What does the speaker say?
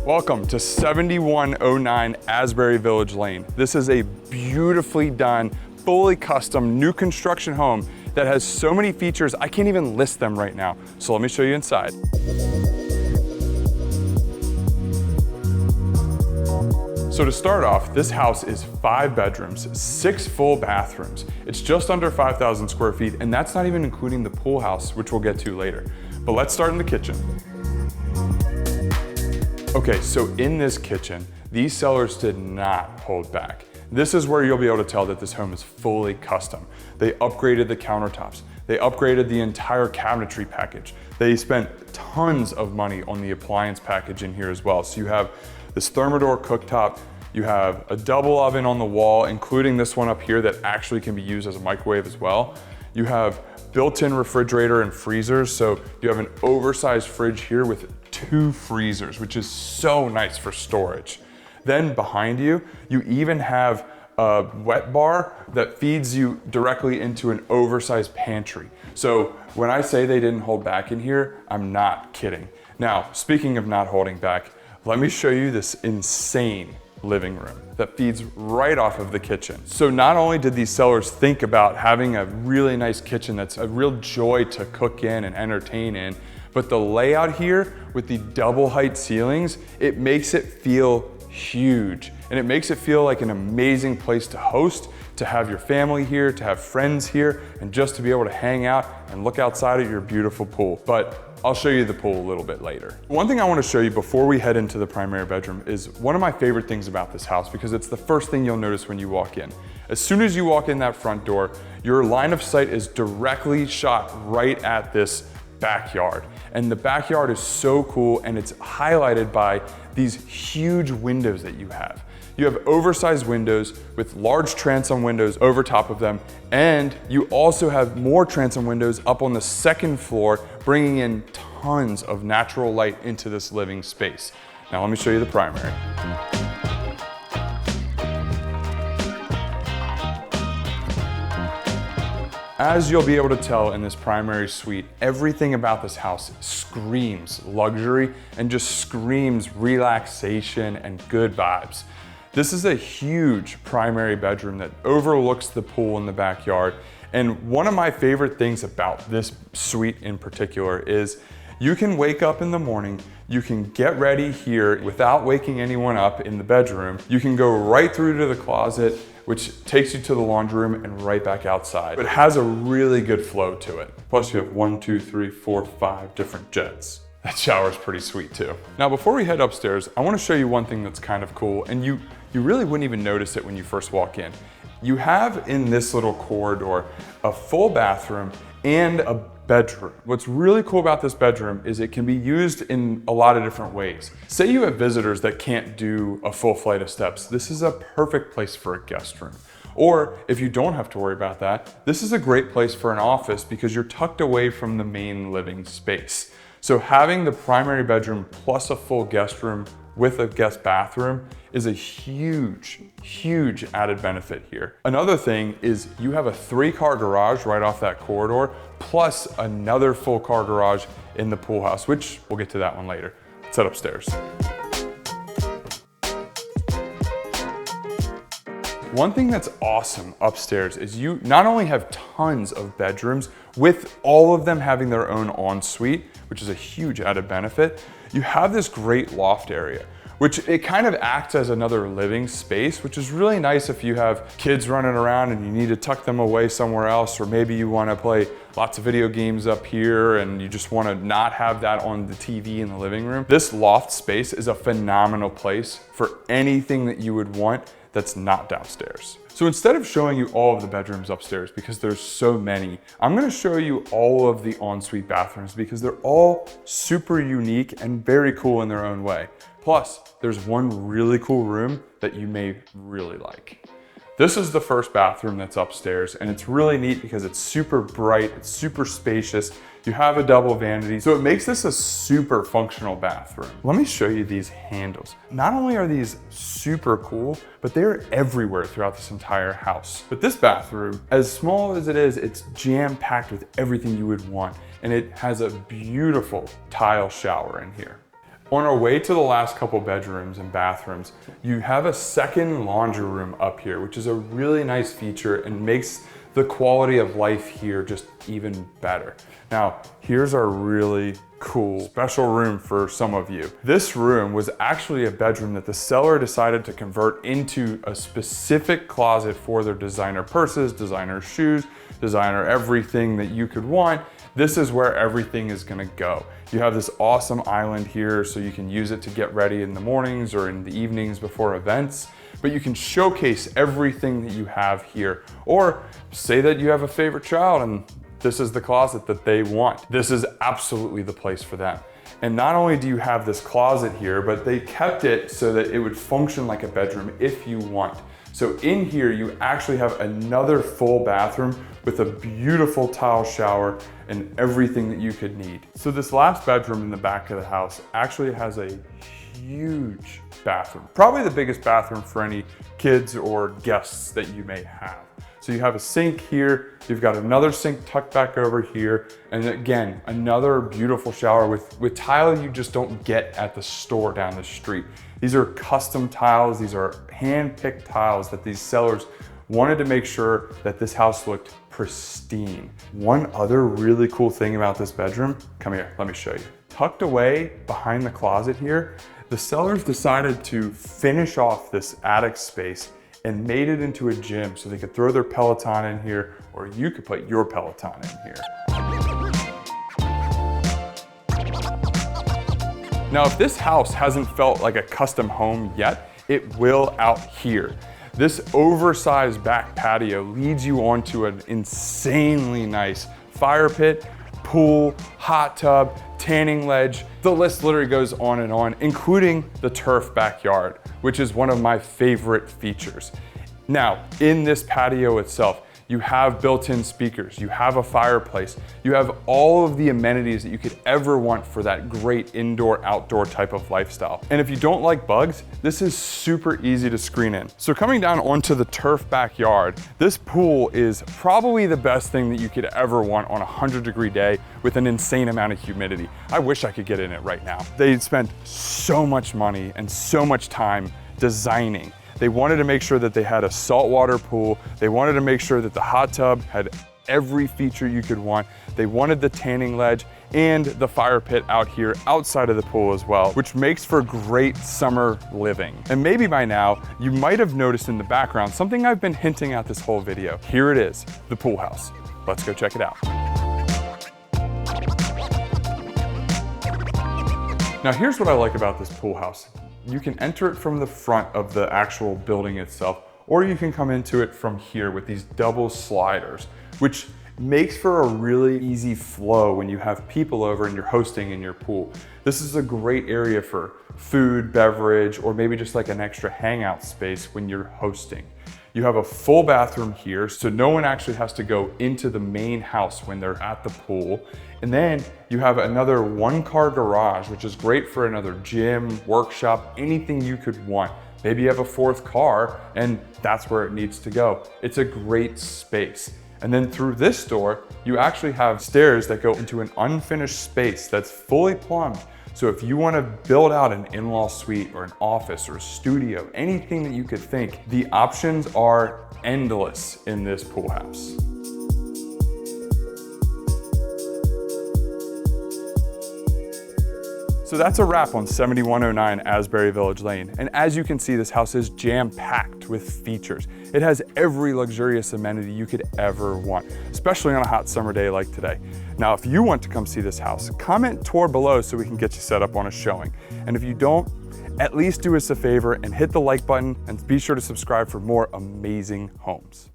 Welcome to 7109 Asbury Village Lane. This is a beautifully done, fully custom, new construction home that has so many features, I can't even list them right now. So let me show you inside. So to start off, this house is 5 bedrooms, 6 full bathrooms. It's just under 5,000 square feet, and that's not even including the pool house, which we'll get to later. But let's start in the kitchen. Okay, so in this kitchen, these sellers did not hold back. This is where you'll be able to tell that this home is fully custom. They upgraded the countertops. They upgraded the entire cabinetry package. They spent tons of money on the appliance package in here as well. So you have this Thermador cooktop, you have a double oven on the wall, including this one up here that actually can be used as a microwave as well. You have built-in refrigerator and freezers. So you have an oversized fridge here with 2 freezers, which is so nice for storage. Then behind you, you even have a wet bar that feeds you directly into an oversized pantry. So when I say they didn't hold back in here, I'm not kidding. Now, speaking of not holding back, let me show you this insane living room that feeds right off of the kitchen. So not only did these sellers think about having a really nice kitchen that's a real joy to cook in and entertain in, but the layout here with the double height ceilings, it makes it feel huge. And it makes it feel like an amazing place to host, to have your family here, to have friends here, and just to be able to hang out and look outside at your beautiful pool. But I'll show you the pool a little bit later. One thing I want to show you before we head into the primary bedroom is one of my favorite things about this house, because it's the first thing you'll notice when you walk in. As soon as you walk in that front door, your line of sight is directly shot right at this backyard. And the backyard is so cool, and it's highlighted by these huge windows that you have. You have oversized windows with large transom windows over top of them, and you also have more transom windows up on the second floor, bringing in tons of natural light into this living space. Now let me show you the primary. As you'll be able to tell in this primary suite, everything about this house screams luxury and just screams relaxation and good vibes. This is a huge primary bedroom that overlooks the pool in the backyard. And one of my favorite things about this suite in particular is you can wake up in the morning, you can get ready here without waking anyone up in the bedroom. You can go right through to the closet, which takes you to the laundry room and right back outside. It has a really good flow to it. Plus you have 1, 2, 3, 4, 5 different jets. That shower's pretty sweet too. Now before we head upstairs, I wanna show you one thing that's kind of cool, and you really wouldn't even notice it when you first walk in. You have in this little corridor a full bathroom and a bedroom. What's really cool about this bedroom is it can be used in a lot of different ways. Say you have visitors that can't do a full flight of steps. This is a perfect place for a guest room. Or if you don't have to worry about that, this is a great place for an office because you're tucked away from the main living space. So having the primary bedroom plus a full guest room with a guest bathroom is a huge, huge added benefit here. Another thing is you have a 3-car garage right off that corridor, plus another full car garage in the pool house, which we'll get to that one later. Let's head upstairs. One thing that's awesome upstairs is you not only have tons of bedrooms, with all of them having their own ensuite, which is a huge added benefit, you have this great loft area, which it kind of acts as another living space, which is really nice if you have kids running around and you need to tuck them away somewhere else, or maybe you want to play lots of video games up here and you just want to not have that on the TV in the living room. This loft space is a phenomenal place for anything that you would want that's not downstairs. So instead of showing you all of the bedrooms upstairs, because there's so many, I'm gonna show you all of the ensuite bathrooms because they're all super unique and very cool in their own way. Plus, there's one really cool room that you may really like. This is the first bathroom that's upstairs, and it's really neat because it's super bright, it's super spacious. You have a double vanity, so it makes this a super functional bathroom. Let me show you these handles. Not only are these super cool, but they're everywhere throughout this entire house. But this bathroom, as small as it is, it's jam-packed with everything you would want, and it has a beautiful tile shower in here. On our way to the last couple bedrooms and bathrooms, you have a second laundry room up here, which is a really nice feature and makes the quality of life here just even better. Now, here's our really cool special room for some of you. This room was actually a bedroom that the seller decided to convert into a specific closet for their designer purses, designer shoes, designer everything that you could want. This is where everything is gonna go. You have this awesome island here so you can use it to get ready in the mornings or in the evenings before events, but you can showcase everything that you have here. Or say that you have a favorite child and this is the closet that they want. This is absolutely the place for them. And not only do you have this closet here, but they kept it so that it would function like a bedroom if you want. So in here, you actually have another full bathroom with a beautiful tile shower and everything that you could need. So this last bedroom in the back of the house actually has a huge bathroom, probably the biggest bathroom for any kids or guests that you may have. So you have a sink here, you've got another sink tucked back over here, and again, another beautiful shower with tile you just don't get at the store down the street. These are custom tiles, these are hand-picked tiles that these sellers wanted to make sure that this house looked pristine. One other really cool thing about this bedroom, come here, let me show you. Tucked away behind the closet here, the sellers decided to finish off this attic space and made it into a gym so they could throw their Peloton in here, or you could put your Peloton in here. Now, if this house hasn't felt like a custom home yet, it will out here. This oversized back patio leads you onto an insanely nice fire pit, pool, hot tub, tanning ledge. The list literally goes on and on, including the turf backyard, which is one of my favorite features. Now, in this patio itself, you have built-in speakers, you have a fireplace, you have all of the amenities that you could ever want for that great indoor-outdoor type of lifestyle. And if you don't like bugs, this is super easy to screen in. So coming down onto the turf backyard, this pool is probably the best thing that you could ever want on a 100-degree day with an insane amount of humidity. I wish I could get in it right now. They spent so much money and so much time designing. They wanted to make sure that they had a saltwater pool. They wanted to make sure that the hot tub had every feature you could want. They wanted the tanning ledge and the fire pit out here outside of the pool as well, which makes for great summer living. And maybe by now, you might have noticed in the background something I've been hinting at this whole video. Here it is, the pool house. Let's go check it out. Now here's what I like about this pool house. You can enter it from the front of the actual building itself, or you can come into it from here with these double sliders, which makes for a really easy flow when you have people over and you're hosting in your pool. This is a great area for food, beverage, or maybe just like an extra hangout space when you're hosting. You have a full bathroom here, so no one actually has to go into the main house when they're at the pool. And then you have another one-car garage, which is great for another gym, workshop, anything you could want. Maybe you have a fourth car and that's where it needs to go. It's a great space. And then through this door, you actually have stairs that go into an unfinished space that's fully plumbed. So if you want to build out an in-law suite or an office or a studio, anything that you could think, the options are endless in this pool house. So that's a wrap on 7109 Asbury Village Lane. And as you can see, this house is jam-packed with features. It has every luxurious amenity you could ever want, especially on a hot summer day like today. Now, if you want to come see this house, comment tour below so we can get you set up on a showing. And if you don't, at least do us a favor and hit the like button and be sure to subscribe for more amazing homes.